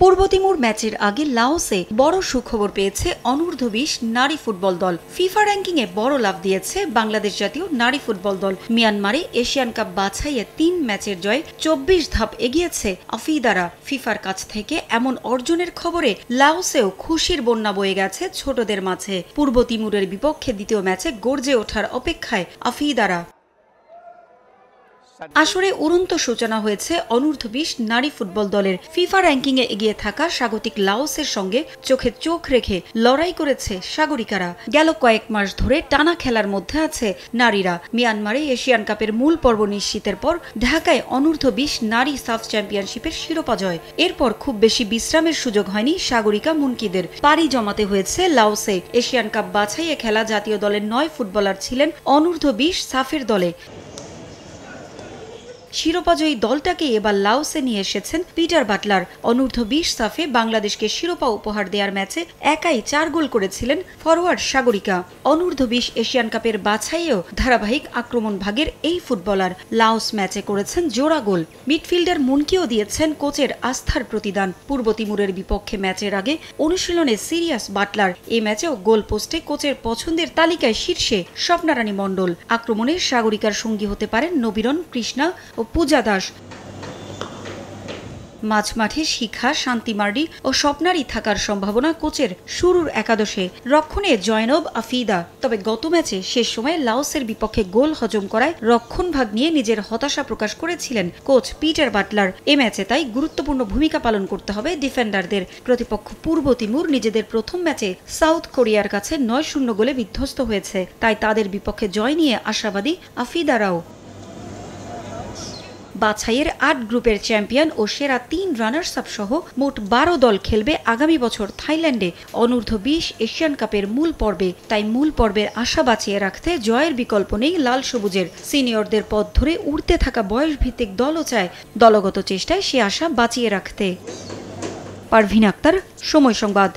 পূর্ব Timur ম্যাচের আগে লাওসে বড় সুখবর পেয়েছে অনূর্ধ্ব ২০ নারী ফুটবল দল। ফিফা র্যাঙ্কিংয়ে বড় লাভ দিয়েছে বাংলাদেশ জাতীয় নারী ফুটবল দল। মিয়ানমারে এশিয়ান কাপ বাছাইয়ে ৩ ম্যাচের জয়ে ২৪ ধাপ এগিয়েছে আফিদারা। ফিফার কাছ থেকে এমন অর্জনের খবরে লাওসেও খুশির বন্যা বয়ে গেছে ছোটদের মাঝে। পূর্ব তিমুরের বিপক্ষে দ্বিতীয় ম্যাচে গর্জে ওঠার অপেক্ষায় আফিদারা। আসরে উড়ন্ত সূচনা হয়েছে অনূর্ধ্ব ২০ নারী ফুটবল দলের। ফিফা র্যাঙ্কিংয়ে এগিয়ে থাকা স্বাগতিক লাওসের সঙ্গে চোখে চোখ রেখে লড়াই করেছে সাগরিকারা। গেল কয়েক মাস ধরে টানা খেলার মধ্যে আছে নারীরা। মিয়ানমারে এশিয়ান কাপের মূল পর্ব নিশ্চিতের পর ঢাকায় অনূর্ধ্ব ২০ নারী সাফ চ্যাম্পিয়নশিপের শিরোপা জয়। এরপর খুব বেশি বিশ্রামের সুযোগ হয়নি সাগরিকা মুনকিদের। পাড়ি জমাতে হয়েছে লাওসে। এশিয়ান কাপ বাছাইয়ে খেলা জাতীয় দলের ৯ ফুটবলার ছিলেন অনূর্ধ্ব ২০ সাফের দলে। শিরোপাজয়ী দলটাকে এবার লাওসে নিয়ে এসেছেন পিটার বাটলার। অনূর্ধ্ব ২০ সাফে বাংলাদেশকে শিরোপা উপহার দেওয়ার ম্যাচে একাই ৪ গোল করেছিলেন ফরোয়ার্ড সাগরিকা। অনূর্ধ্ব ২০ এশিয়ান কাপের বাছাইয়েও ধারাবাহিক আক্রমণ ভাগের এই ফুটবলার লাওস ম্যাচে করেছেন জোড়া গোল। মিডফিল্ডার মুনকিও দিয়েছেন কোচের আস্থার প্রতিদান। পূর্ব তিমুরের বিপক্ষে ম্যাচের আগে অনুশীলনে সিরিয়াস বাটলার। এই ম্যাচেও গোল পোস্টে কোচের পছন্দের তালিকায় শীর্ষে স্বপ্নারানী মণ্ডল। আক্রমণে সাগরিকার সঙ্গী হতে পারেন নবীরন, কৃষ্ণা ও পূজা দাস। মাঝমাঠে শিখা, শান্তি মার্ডি ও স্বপ্নারী থাকার সম্ভাবনা কোচের শুরুর একাদশে। রক্ষণে জয়নব, আফিদা। তবে গত ম্যাচে শেষ সময়ে লাওসের বিপক্ষে গোল হজম করায় রক্ষণভাগ নিয়ে নিজের হতাশা প্রকাশ করেছিলেন কোচ পিটার বাটলার। এ ম্যাচে তাই গুরুত্বপূর্ণ ভূমিকা পালন করতে হবে ডিফেন্ডারদের। প্রতিপক্ষ পূর্ব তিমুর নিজেদের প্রথম ম্যাচে সাউথ কোরিয়ার কাছে ৯-০ গোলে বিধ্বস্ত হয়েছে। তাই তাদের বিপক্ষে জয় নিয়ে আশাবাদী আফিদারাও। বাছাইয়ের ৮ গ্রুপের চ্যাম্পিয়ন ও সেরা ৩ রানার্স আপ সহ মোট ১২ দল খেলবে আগামী বছর থাইল্যান্ডে অনূর্ধ্ব ২০ এশিয়ান কাপের মূল পর্বে। তাই মূল পর্বের আশা বাঁচিয়ে রাখতে জয়ের বিকল্প নেই লাল সবুজের। সিনিয়রদের পথ ধরে উড়তে থাকা বয়সভিত্তিক দলও চায় দলগত চেষ্টায় সে আশা বাঁচিয়ে রাখতে। পারভিন আক্তার, সময় সংবাদ।